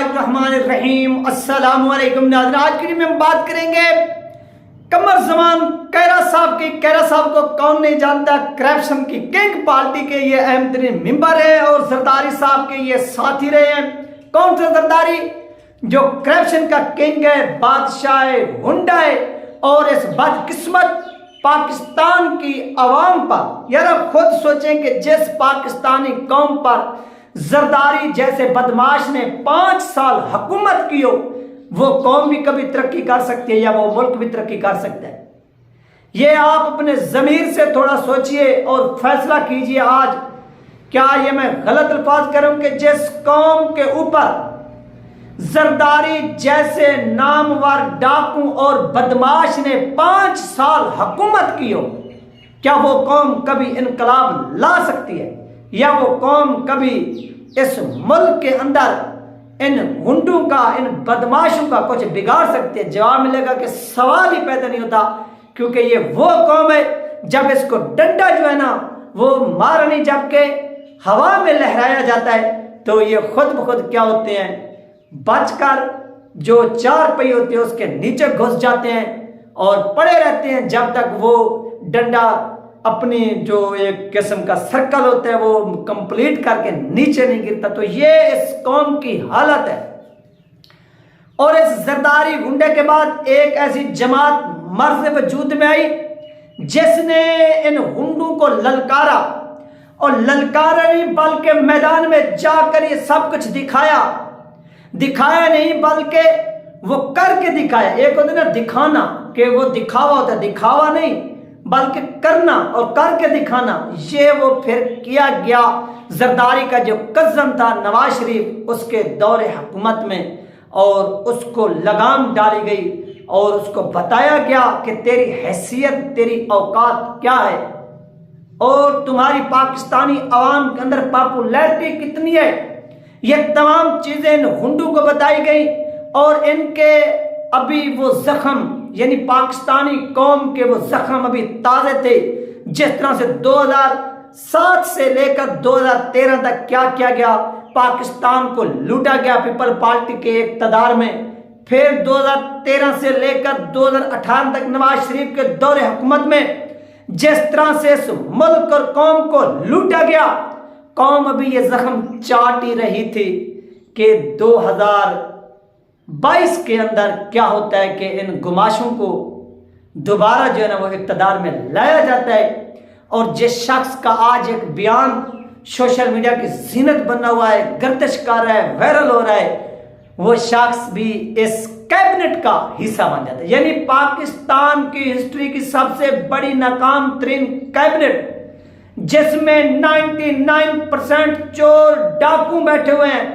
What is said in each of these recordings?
الرحمن الرحیم، السلام علیکم ناظرین۔ آج کی میں بات کریں گے قمر زمان کیرا صاحب کی۔ کیرا صاحب کو کون نہیں جانتا، کرپشن کی کنگ پارٹی کے یہ اہم ترین ممبر ہیں اور زرداری صاحب کے یہ ساتھی رہے ہیں۔ کون سے زرداری؟ جو کرپشن کا کنگ ہے، بادشاہ ہنڈا ہے، اور اس بدقسمت پاکستان کی عوام پر، یار آپ خود سوچیں کہ جس پاکستانی قوم پر زرداری جیسے بدماش نے 5 سال حکومت کی ہو، وہ قوم بھی کبھی ترقی کر سکتی ہے یا وہ ملک بھی ترقی کر سکتا ہے؟ یہ آپ اپنے ضمیر سے تھوڑا سوچئے اور فیصلہ کیجئے۔ آج کیا یہ میں غلط الفاظ کروں کہ جس قوم کے اوپر زرداری جیسے نامور ڈاکو اور بدماش نے 5 سال حکومت کی ہو، کیا وہ قوم کبھی انقلاب لا سکتی ہے یا وہ قوم کبھی اس ملک کے اندر ان گنڈوں کا، ان بدماشوں کا کچھ بگاڑ سکتی ہے؟ جواب ملے گا کہ سوال ہی پیدا نہیں ہوتا، کیونکہ یہ وہ قوم ہے جب اس کو ڈنڈا جو ہے نا وہ مارنی جب کہ ہوا میں لہرایا جاتا ہے تو یہ خود بخود کیا ہوتے ہیں، بچ کر جو 4 پہی ہوتے ہیں اس کے نیچے گھس جاتے ہیں اور پڑے رہتے ہیں جب تک وہ ڈنڈا اپنی جو ایک قسم کا سرکل ہوتا ہے وہ کمپلیٹ کر کے نیچے نہیں گرتا۔ تو یہ اس قوم کی حالت ہے۔ اور اس زرداری گنڈے کے بعد ایک ایسی جماعت مرز وجود میں آئی جس نے ان گنڈوں کو للکارا، اور للکارا نہیں بلکہ میدان میں جا کر یہ سب کچھ دکھایا نہیں بلکہ وہ کر کے دکھایا۔ ایک ہوتا ہے نا دکھانا، کہ وہ دکھاوا ہوتا ہے، دکھاوا نہیں بلکہ کرنا اور کر کے دکھانا، یہ وہ پھر کیا گیا۔ زرداری کا جو کزن تھا نواز شریف، اس کے دور حکومت میں، اور اس کو لگام ڈالی گئی اور اس کو بتایا گیا کہ تیری حیثیت، تیری اوقات کیا ہے اور تمہاری پاکستانی عوام کے اندر پاپولیرٹی کتنی ہے۔ یہ تمام چیزیں ان ہنڈوں کو بتائی گئی، اور ان کے ابھی وہ زخم، یعنی پاکستانی قوم کے وہ زخم ابھی تازے تھے۔ جس طرح سے 2007 سے لے کر 2013 تک کیا کیا گیا، پاکستان کو لوٹا گیا پیپل پارٹی کے اقتدار میں، پھر 2013 سے لے کر 2018 تک نواز شریف کے دور حکومت میں جس طرح سے اس ملک اور قوم کو لوٹا گیا، قوم ابھی یہ زخم چاٹ ہی رہی تھی کہ 2022 کے اندر کیا ہوتا ہے کہ ان گماشوں کو دوبارہ جو ہے نا وہ اقتدار میں لایا جاتا ہے۔ اور جس شخص کا آج ایک بیان سوشل میڈیا کی زینت بنا ہوا ہے، گردش کر رہا ہے، وائرل ہو رہا ہے، وہ شخص بھی اس کیبنٹ کا حصہ بن جاتا ہے۔ یعنی پاکستان کی ہسٹری کی سب سے بڑی ناکام ترین کیبنٹ، جس میں 99% چور ڈاکو بیٹھے ہوئے ہیں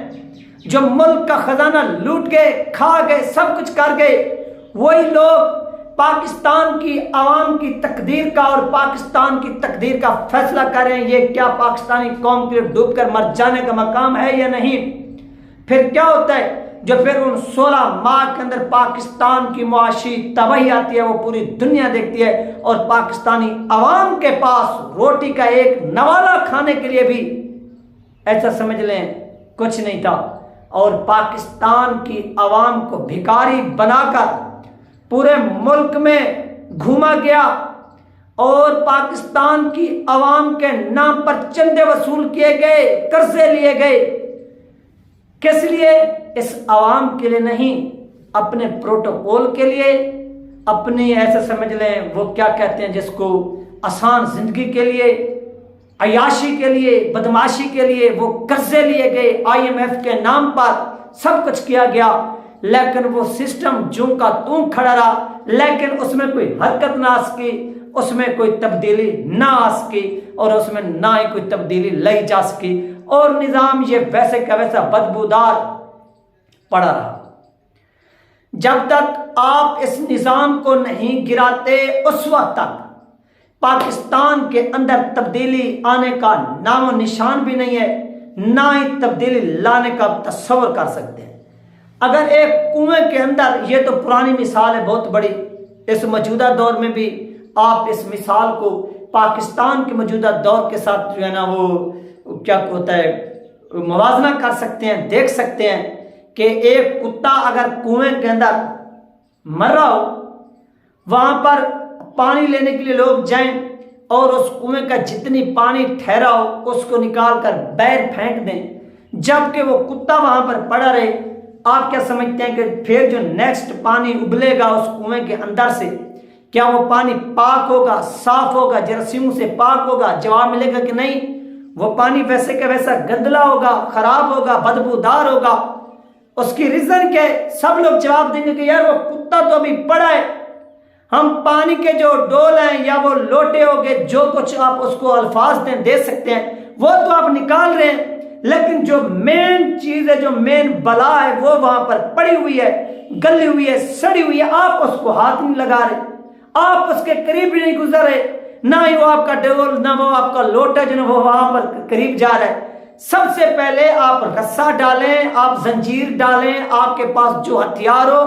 جو ملک کا خزانہ لوٹ گئے، کھا گئے، سب کچھ کر گئے، وہی لوگ پاکستان کی عوام کی تقدیر کا اور پاکستان کی تقدیر کا فیصلہ کر رہے ہیں۔ یہ کیا پاکستانی قوم کے ڈوب کر مر جانے کا مقام ہے یا نہیں؟ پھر کیا ہوتا ہے جو پھر ان 16 ماہ کے اندر پاکستان کی معاشی تباہی آتی ہے، وہ پوری دنیا دیکھتی ہے، اور پاکستانی عوام کے پاس روٹی کا ایک نوالہ کھانے کے لیے بھی ایسا سمجھ لیں کچھ نہیں تھا، اور پاکستان کی عوام کو بھکاری بنا کر پورے ملک میں گھوما گیا، اور پاکستان کی عوام کے نام پر چندے وصول کیے گئے، قرضے لیے گئے۔ کس لیے؟ اس عوام کے لیے نہیں، اپنے پروٹوکول کے لیے، اپنی ایسا سمجھ لیں وہ کیا کہتے ہیں جس کو، آسان زندگی کے لیے، عیاشی کے لیے، بدماشی کے لیے وہ قرضے لیے گئے، IMF کے نام پر سب کچھ کیا گیا، لیکن وہ سسٹم جوں کا توں کھڑا رہا، لیکن اس میں کوئی حرکت نہ آ سکی، اس میں کوئی تبدیلی نہ آ سکی، اور اس میں نہ ہی کوئی تبدیلی لائی جا سکی، اور نظام یہ ویسے کا ویسا بدبودار پڑا رہا۔ جب تک آپ اس نظام کو نہیں گراتے، اس وقت تک پاکستان کے اندر تبدیلی آنے کا نام و نشان بھی نہیں ہے، نہ ہی تبدیلی لانے کا تصور کر سکتے ہیں۔ اگر ایک کنویں کے اندر، یہ تو پرانی مثال ہے بہت بڑی، اس موجودہ دور میں بھی آپ اس مثال کو پاکستان کے موجودہ دور کے ساتھ جو ہے نا وہ کیا ہوتا ہے موازنہ کر سکتے ہیں، دیکھ سکتے ہیں کہ ایک کتا اگر کنویں کے اندر مر رہا ہو، وہاں پر پانی لینے کے لیے لوگ جائیں اور اس کنویں کا جتنی پانی ٹھہرا ہو اس کو نکال کر باہر پھینک دیں، جبکہ وہ کتا وہاں پر پڑا رہے، آپ کیا سمجھتے ہیں کہ پھر جو نیکسٹ پانی ابلے گا اس کنویں کے اندر سے، کیا وہ پانی پاک ہوگا، صاف ہوگا، جراثیموں سے پاک ہوگا؟ جواب ملے گا کہ نہیں، وہ پانی ویسے کا ویسا گندلا ہوگا، خراب ہوگا، بدبودار ہوگا۔ اس کی ریزن کیا ہے؟ سب لوگ جواب دیں گے کہ یار وہ کتا تو ابھی پڑا ہے، ہم پانی کے جو ڈول ہیں یا وہ لوٹے ہو گئے، جو کچھ آپ اس کو الفاظ دیں دے سکتے ہیں، وہ تو آپ نکال رہے ہیں، لیکن جو مین چیز ہے، جو مین بلا ہے، وہ وہاں پر پڑی ہوئی ہے، گلی ہوئی ہے، سڑی ہوئی ہے، آپ اس کو ہاتھ نہیں لگا رہے، آپ اس کے قریب بھی نہیں گزر رہے، نہ ہی وہ آپ کا ڈول، نہ وہ آپ کا لوٹا جو وہ وہاں پر قریب جا رہا ہے۔ سب سے پہلے آپ رسا ڈالیں، آپ زنجیر ڈالیں، آپ کے پاس جو ہتھیار ہو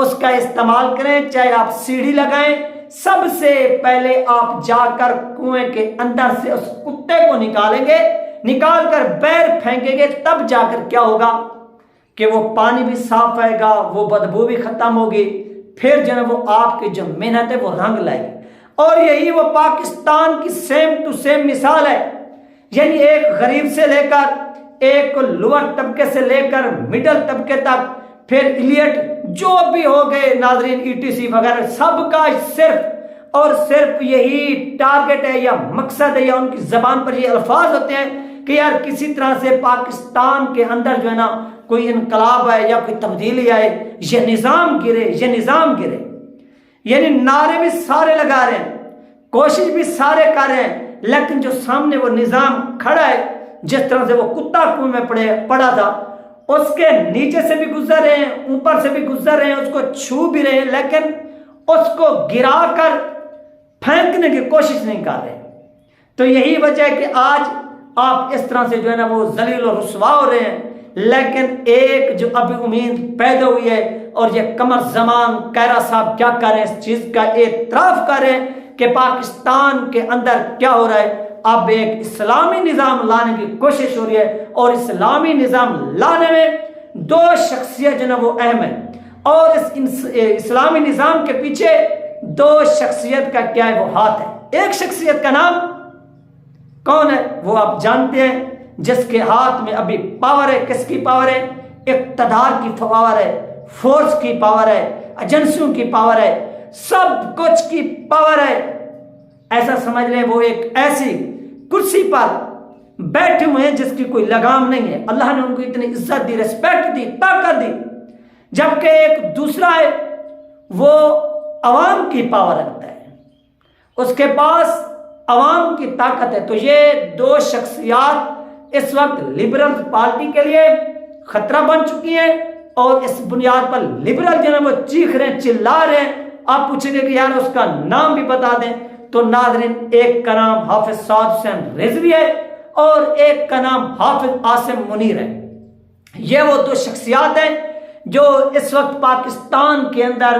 اس کا استعمال کریں، چاہے آپ سیڑھی لگائیں، سب سے پہلے آپ جا کر کنویں کے اندر سے اس کتے کو نکالیں گے، نکال کر باہر پھینکیں گے، تب جا کر کیا ہوگا کہ وہ پانی بھی صاف آئے گا، وہ بدبو بھی ختم ہوگی، پھر جو ہے وہ آپ کی جو محنت ہے وہ رنگ لائے گی۔ اور یہی وہ پاکستان کی سیم ٹو سیم مثال ہے، یعنی ایک غریب سے لے کر، ایک لوور طبقے سے لے کر مڈل طبقے تک، پھر ایلیٹ جو بھی ہو گئے ناظرین، ETC وغیرہ، سب کا صرف اور صرف یہی ٹارگٹ ہے یا مقصد ہے، یا ان کی زبان پر یہ الفاظ ہوتے ہیں کہ یار کسی طرح سے پاکستان کے اندر جو ہے نا کوئی انقلاب آئے یا کوئی تبدیلی آئے، یہ نظام گرے، یہ نظام گرے۔ یعنی نعرے بھی سارے لگا رہے ہیں، کوشش بھی سارے کر رہے ہیں، لیکن جو سامنے وہ نظام کھڑا ہے، جس طرح سے وہ کتا کنویں میں پڑا تھا، اس کے نیچے سے بھی گزر رہے ہیں، اوپر سے بھی گزر رہے ہیں، اس کو چھو بھی رہے ہیں، لیکن اس کو گرا کر پھینکنے کی کوشش نہیں کر رہے۔ تو یہی وجہ ہے کہ آج آپ اس طرح سے جو ہے نا وہ ذلیل و رسوا ہو رہے ہیں، لیکن ایک جو ابھی امید پیدا ہوئی ہے، اور یہ قمر زمان کیرا صاحب کیا کر رہے ہیں، اس چیز کا اعتراف کر رہے ہیں کہ پاکستان کے اندر کیا ہو رہا ہے، اب ایک اسلامی نظام لانے کی کوشش ہو رہی ہے، اور اسلامی نظام لانے میں دو شخصیت جو ہے وہ اہم ہے، اور اس اسلامی نظام کے پیچھے دو شخصیت کا کیا ہے، وہ ہاتھ ہے۔ ایک شخصیت کا نام کون ہے؟ وہ آپ جانتے ہیں، جس کے ہاتھ میں ابھی پاور ہے۔ کس کی پاور ہے؟ اقتدار کی پاور ہے، فورس کی پاور ہے، ایجنسیوں کی پاور ہے، سب کچھ کی پاور ہے۔ ایسا سمجھ لیں وہ ایک ایسی کرسی پر بیٹھے ہوئے ہیں جس کی کوئی لگام نہیں ہے۔ اللہ نے ان کو اتنی عزت دی، ریسپیکٹ دی، طاقت دی، جبکہ ایک دوسرا ہے وہ عوام کی پاور رکھتا ہے، اس کے پاس عوام کی طاقت ہے۔ تو یہ دو شخصیات اس وقت لبرل پارٹی کے لیے خطرہ بن چکی ہیں، اور اس بنیاد پر لبرل جو ہے وہ چیخ رہے ہیں، چلا رہے ہیں۔ آپ پوچھیں گے کہ یار اس کا نام بھی بتا دیں، تو ناظرین ایک کا نام حافظ سعد حسین رضوی ہے، اور ایک کا نام حافظ عاصم منیر ہے۔ یہ وہ دو شخصیات ہیں جو اس وقت پاکستان کے اندر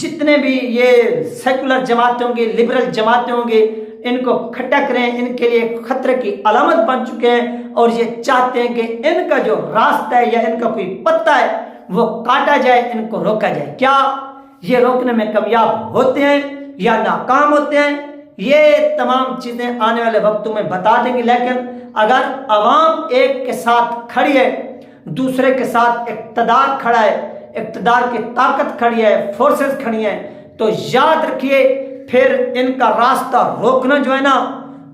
جتنے بھی یہ سیکولر جماعتیں ہوں گی، لبرل جماعتیں ہوں گی، ان کو کھٹک رہے ہیں، ان کے لیے خطرے کی علامت بن چکے ہیں، اور یہ چاہتے ہیں کہ ان کا جو راستہ ہے یا ان کا کوئی پتہ ہے وہ کاٹا جائے، ان کو روکا جائے۔ کیا یہ روکنے میں کامیاب ہوتے ہیں یا ناکام ہوتے ہیں؟ یہ تمام چیزیں آنے والے وقتوں میں بتا دیں گے، لیکن اگر عوام ایک کے ساتھ کھڑی ہے، دوسرے کے ساتھ اقتدار کھڑا ہے، اقتدار کی طاقت کھڑی ہے، فورسز کھڑی ہیں، تو یاد رکھیے پھر ان کا راستہ روکنا جو ہے نا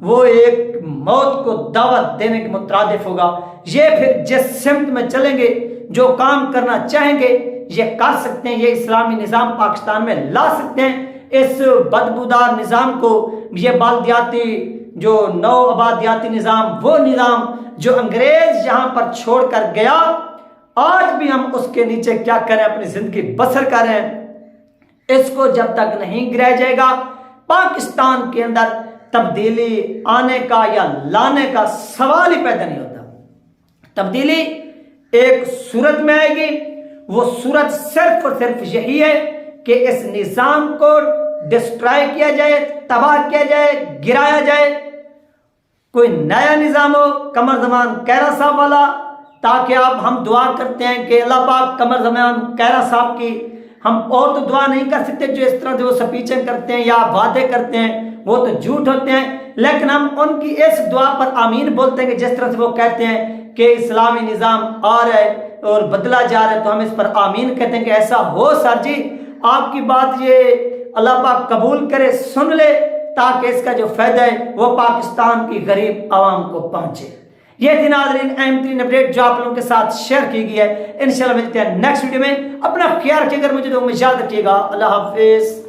وہ ایک موت کو دعوت دینے کے مترادف ہوگا۔ یہ پھر جس سمت میں چلیں گے، جو کام کرنا چاہیں گے، یہ کر سکتے ہیں، یہ اسلامی نظام پاکستان میں لا سکتے ہیں۔ اس بدبودار نظام کو، یہ بالدیاتی جو نو آبادیاتی نظام، وہ نظام جو انگریز یہاں پر چھوڑ کر گیا، آج بھی ہم اس کے نیچے کیا کریں، اپنی زندگی بسر کریں، اس کو جب تک نہیں گرایا جائے گا، پاکستان کے اندر تبدیلی آنے کا یا لانے کا سوال ہی پیدا نہیں ہوتا۔ تبدیلی ایک صورت میں آئے گی، وہ صورت صرف اور صرف یہی ہے کہ اس نظام کو ڈسٹرائے کیا جائے، تباہ کیا جائے، گرایا جائے، کوئی نیا نظام ہو قمر زمان کیرا صاحب والا، تاکہ آپ ہم دعا کرتے ہیں کہ اللہ پاک قمر زمان کیرا صاحب کی ہم اور تو دعا نہیں کر سکتے، جو اس طرح سے وہ سپیچیں کرتے ہیں یا وعدے کرتے ہیں وہ تو جھوٹ ہوتے ہیں، لیکن ہم ان کی اس دعا پر آمین بولتے ہیں کہ جس طرح سے وہ کہتے ہیں کہ اسلامی نظام آ رہا ہے اور بدلا جا رہا ہے، تو ہم اس پر آمین کہتے ہیں کہ ایسا ہو سر جی، آپ کی بات یہ اللہ پاک قبول کرے، سن لے، تاکہ اس کا جو فائدہ ہے وہ پاکستان کی غریب عوام کو پہنچے۔ یہ تھی ناظرین اہم ترین اپڈیٹ جو آپ لوگوں کے ساتھ شیئر کی گئی ہے۔ انشاءاللہ ملتے ہیں نیکسٹ ویڈیو میں، اپنا خیال رکھیے گا، مجھے تو یاد رکھیے گا۔ اللہ حافظ۔